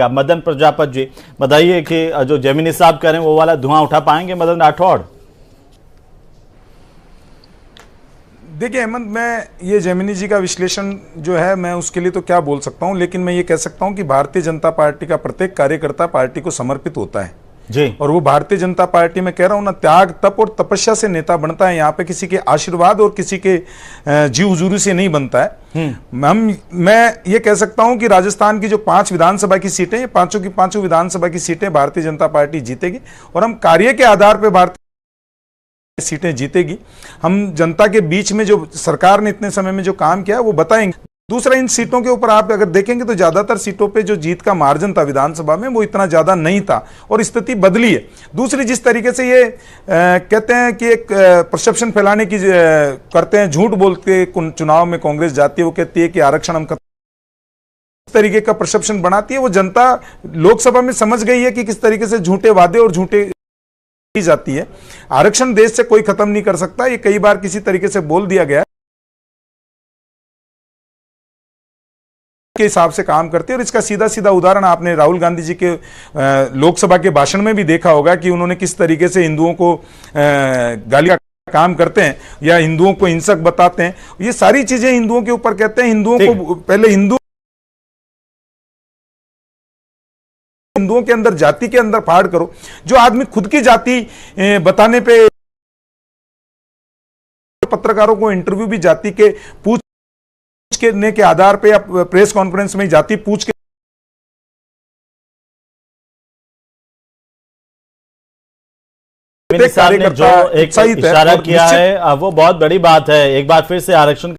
मदन प्रजापति जी बताइए कि जो जेमिनी साहब कह रहे हैं वो वाला धुआं उठा पाएंगे मदन राठौड़? देखिए अहमद, मैं ये जेमिनी जी का विश्लेषण जो है मैं उसके लिए तो क्या बोल सकता हूं, लेकिन मैं ये कह सकता हूं कि भारतीय जनता पार्टी का प्रत्येक कार्यकर्ता पार्टी को समर्पित होता है जी। और वो भारतीय जनता पार्टी में कह रहा हूं ना, त्याग तप और तपस्या से नेता बनता है। यहाँ पे किसी के आशीर्वाद और किसी के जी हुजूरी से नहीं बनता है। मैं ये कह सकता हूं कि राजस्थान की जो 5 विधानसभा की सीटें, ये पांचों की पांचों विधानसभा की सीटें भारतीय जनता पार्टी जीतेगी और हम कार्य के आधार पर भारतीय सीटें जीतेगी। हम जनता के बीच में जो सरकार ने इतने समय में जो काम किया है वो बताएंगे। दूसरा, इन सीटों के ऊपर आप अगर देखेंगे तो ज्यादातर सीटों पे जो जीत का मार्जिन था विधानसभा में वो इतना ज्यादा नहीं था और स्थिति बदली है। दूसरी, जिस तरीके से ये कहते हैं कि एक परसेप्शन फैलाने की करते हैं, झूठ बोलते चुनाव में कांग्रेस जाती है, वो कहती है कि आरक्षण हम इस तरीके का परसेप्शन बनाती है। वो जनता लोकसभा में समझ गई है कि किस तरीके से झूठे वादे और झूठे जाती है। आरक्षण देश से कोई खत्म नहीं कर सकता, ये कई बार किसी तरीके से बोल दिया गया के हिसाब से काम करती है। और इसका सीधा सीधा उदाहरण आपने राहुल गांधी जी के लोकसभा के भाषण में भी देखा होगा कि उन्होंने किस तरीके से हिंदुओं को गाली का काम करते हैं या हिंदुओं को हिंसक बताते हैं। ये सारी चीजें हिंदुओं के ऊपर कहते हैं। हिंदुओं को पहले हिंदुओं के अंदर, जाति के अंदर फाड़ करो। जो आदमी खुद की जाति बताने पे, पत्रकारों को इंटरव्यू भी जाति के पूछ करने के आधार पे या प्रेस कॉन्फ्रेंस में जाति पूछ के साहब ने जो एक इशारा किया है वो बहुत बड़ी बात है। एक बार फिर से आरक्षण